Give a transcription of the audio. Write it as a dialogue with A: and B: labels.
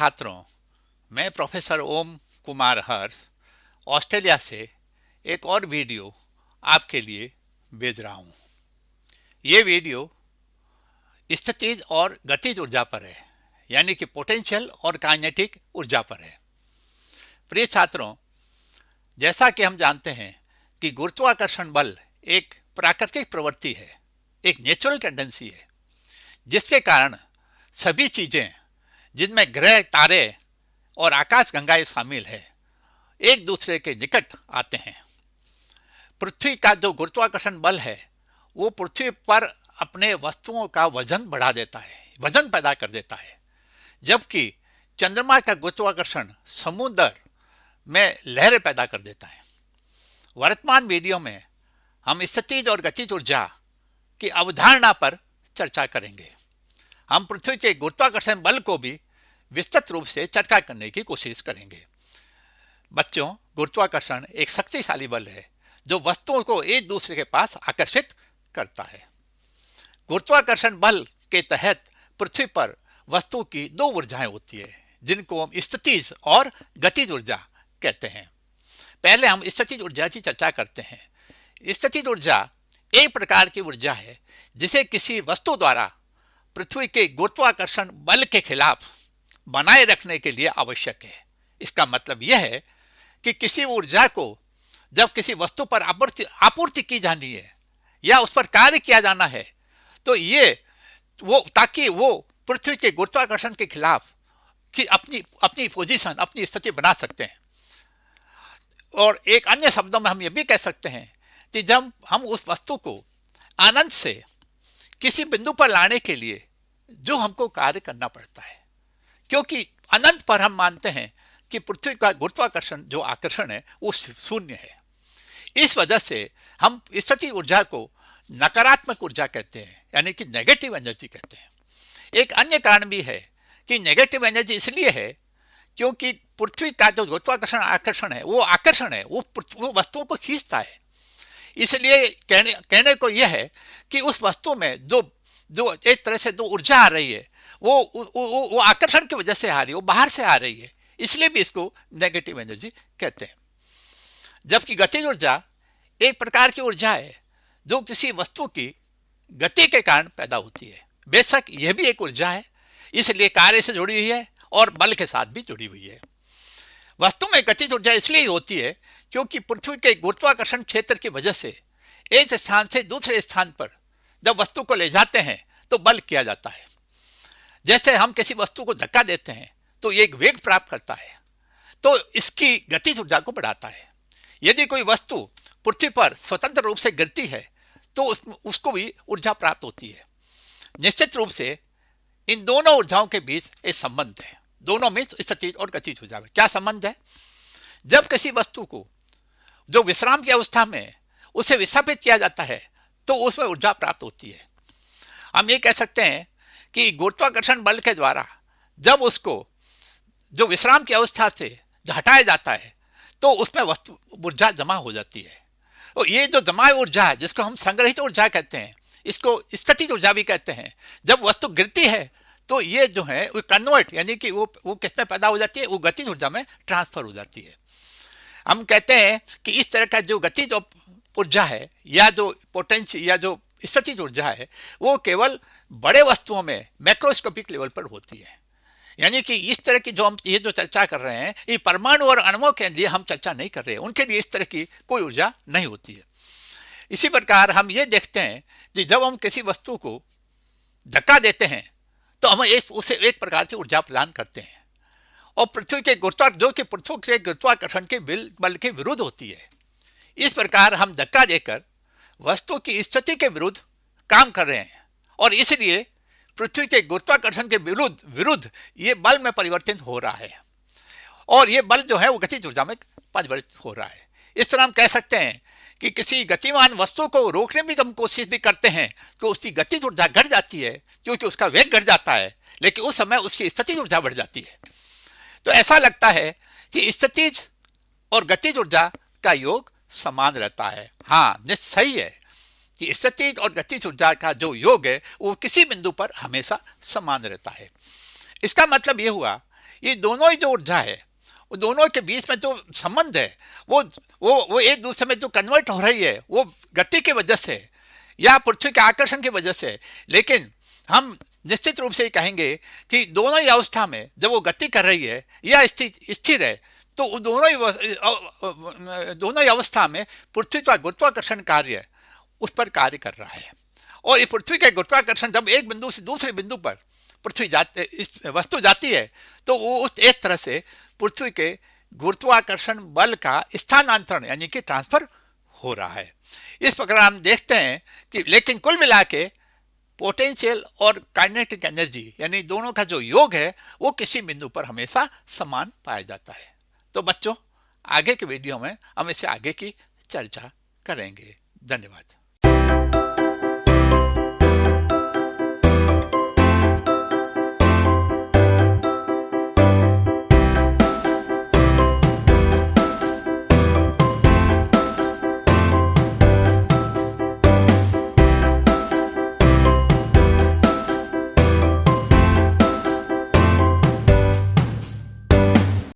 A: छात्रों, मैं प्रोफेसर ओम कुमार हर्ष ऑस्ट्रेलिया से एक और वीडियो आपके लिए भेज रहा हूँ। ये वीडियो स्थितिज और गतिज ऊर्जा पर है, यानी कि पोटेंशियल और काइनेटिक ऊर्जा पर है। प्रिय छात्रों, जैसा कि हम जानते हैं कि गुरुत्वाकर्षण बल एक प्राकृतिक प्रवृत्ति है, एक नेचुरल टेंडेंसी है, जिसके कारण सभी चीजें जिनमें ग्रह, तारे और आकाशगंगाएं शामिल है, एक दूसरे के निकट आते हैं। पृथ्वी का जो गुरुत्वाकर्षण बल है वो पृथ्वी पर अपने वस्तुओं का वजन बढ़ा देता है, वजन पैदा कर देता है, जबकि चंद्रमा का गुरुत्वाकर्षण समुद्र में लहरें पैदा कर देता है। वर्तमान वीडियो में हम स्थितिज और गतिज ऊर्जा की अवधारणा पर चर्चा करेंगे। हम पृथ्वी के गुरुत्वाकर्षण बल को भी विस्तृत रूप से चर्चा करने की कोशिश करेंगे। बच्चों, गुरुत्वाकर्षण एक शक्तिशाली बल है जो वस्तुओं को एक दूसरे के पास आकर्षित करता है। गुरुत्वाकर्षण बल के तहत पृथ्वी पर वस्तु की दो ऊर्जाएं होती है, जिनको हम स्थितिज और गतिज ऊर्जा कहते हैं। पहले हम स्थितिज ऊर्जा की चर्चा करते हैं। स्थितिज ऊर्जा एक प्रकार की ऊर्जा है जिसे किसी वस्तु द्वारा पृथ्वी के गुरुत्वाकर्षण बल के खिलाफ बनाए रखने के लिए आवश्यक है। इसका मतलब यह है कि किसी ऊर्जा को जब किसी वस्तु पर आपूर्ति की जानी है या उस पर कार्य किया जाना है, तो ताकि वो पृथ्वी के गुरुत्वाकर्षण के खिलाफ की अपनी पोजीशन, अपनी स्थिति बना सकते हैं। और एक अन्य शब्दों में हम ये भी कह सकते हैं कि जब हम उस वस्तु को अनंत से किसी बिंदु पर लाने के लिए जो हमको कार्य करना पड़ता है, क्योंकि अनंत पर हम मानते हैं कि पृथ्वी का गुरुत्वाकर्षण जो आकर्षण है वो शून्य है। इस वजह से हम स्थितिज ऊर्जा को नकारात्मक ऊर्जा कहते हैं, यानी कि नेगेटिव एनर्जी कहते हैं। एक अन्य कारण भी है कि नेगेटिव एनर्जी इसलिए है क्योंकि पृथ्वी का जो गुरुत्वाकर्षण आकर्षण है वो वस्तुओं को खींचता है। इसलिए कहने को यह है कि उस वस्तु में जो एक तरह से जो ऊर्जा आ रही है वो आकर्षण की वजह से आ रही है, वो बाहर से आ रही है, इसलिए भी इसको नेगेटिव एनर्जी कहते हैं। जबकि गतिज ऊर्जा एक प्रकार की ऊर्जा है जो किसी वस्तु की गति के कारण पैदा होती है। बेशक यह भी एक ऊर्जा है, इसलिए कार्य से जुड़ी हुई है और बल के साथ भी जुड़ी हुई है। वस्तु में गतिज ऊर्जा इसलिए होती है क्योंकि पृथ्वी के गुरुत्वाकर्षण क्षेत्र की वजह से एक स्थान से दूसरे स्थान पर जब वस्तु को ले जाते हैं तो बल किया जाता है। जैसे हम किसी वस्तु को धक्का देते हैं तो ये एक वेग प्राप्त करता है, तो इसकी गतिज ऊर्जा को बढ़ाता है। यदि कोई वस्तु पृथ्वी पर स्वतंत्र रूप से गिरती है तो उसको भी ऊर्जा प्राप्त होती है। निश्चित रूप से इन दोनों ऊर्जाओं के बीच एक संबंध है। दोनों में स्थितिज और गतिज ऊर्जा में क्या संबंध है? जब किसी वस्तु को जो विश्राम की अवस्था में उसे विस्थापित किया जाता है तो उसमें ऊर्जा प्राप्त होती है। हम ये कह सकते हैं कि गुरुत्वाकर्षण बल के द्वारा जब उसको जो विश्राम की अवस्था से हटाया जाता है तो उसमें वस्तु ऊर्जा जमा हो जाती है। तो ये जो जमा ऊर्जा है, जिसको हम संग्रहित ऊर्जा कहते हैं, इसको स्थितिज ऊर्जा भी कहते हैं। जब वस्तु गिरती है तो ये जो है वो कन्वर्ट, यानी कि वो किस में पैदा हो जाती है, वो गतिज ऊर्जा में ट्रांसफर हो जाती है। हम कहते हैं कि इस तरह का जो गतिज ऊर्जा है या जो पोटेंशियल या जो स्थितिज ऊर्जा है वो केवल बड़े वस्तुओं में मैक्रोस्कोपिक लेवल पर होती है। यानी कि इस तरह की जो हम ये जो चर्चा कर रहे हैं, ये परमाणु और अणुओं के लिए हम चर्चा नहीं कर रहे हैं, उनके लिए इस तरह की कोई ऊर्जा नहीं होती है। इसी प्रकार हम ये देखते हैं कि जब हम किसी वस्तु को धक्का देते हैं तो हम उसे एक प्रकार की ऊर्जा प्रदान करते हैं, और पृथ्वी के गुरुत्वाकर्षण के बल के विरुद्ध होती है। इस प्रकार हम धक्का देकर वस्तु की स्थिति के विरुद्ध काम कर रहे हैं, और इसलिए पृथ्वी के गुरुत्वाकर्षण के विरुद्ध ये बल में परिवर्तित हो रहा है, और ये बल जो है वो गतिज ऊर्जा में परिवर्तित हो रहा है। इस तरह हम कह सकते हैं कि किसी गतिमान वस्तु को रोकने की हम कोशिश भी करते हैं तो उसकी गतिज ऊर्जा घट जाती है, क्योंकि उसका वेग घट जाता है, लेकिन उस समय उसकी स्थितिज ऊर्जा बढ़ जाती है। तो ऐसा लगता है कि स्थितिज और गतिज ऊर्जा का योग समान रहता है। हाँ, सही है कि स्थितिज और गतिज ऊर्जा का जो योग है वो किसी बिंदु पर हमेशा समान रहता है। इसका मतलब ये हुआ ये दोनों ही जो ऊर्जा है, वो दोनों के बीच में जो संबंध है, वो एक दूसरे में जो कन्वर्ट हो रही है, वो गति की वजह से या पृथ्वी के आकर्षण की वजह से। लेकिन हम निश्चित रूप से कहेंगे कि दोनों ही अवस्था में जब वो गति कर रही है या स्थिर है, तो दोनों ही अवस्था में पृथ्वी का गुरुत्वाकर्षण कार्य उस पर कार्य कर रहा है। और ये पृथ्वी का गुरुत्वाकर्षण जब एक बिंदु से दूसरे बिंदु पर इस वस्तु जाती है, तो वो उस एक तरह से पृथ्वी के गुरुत्वाकर्षण बल का स्थानांतरण यानी कि ट्रांसफर हो रहा है। इस प्रकार हम देखते हैं कि लेकिन कुल मिला के पोटेंशियल और काइनेटिक एनर्जी यानी दोनों का जो योग है, वो किसी बिंदु पर हमेशा समान पाया जाता है। तो बच्चों, आगे के वीडियो में हम इसे आगे की चर्चा करेंगे। धन्यवाद।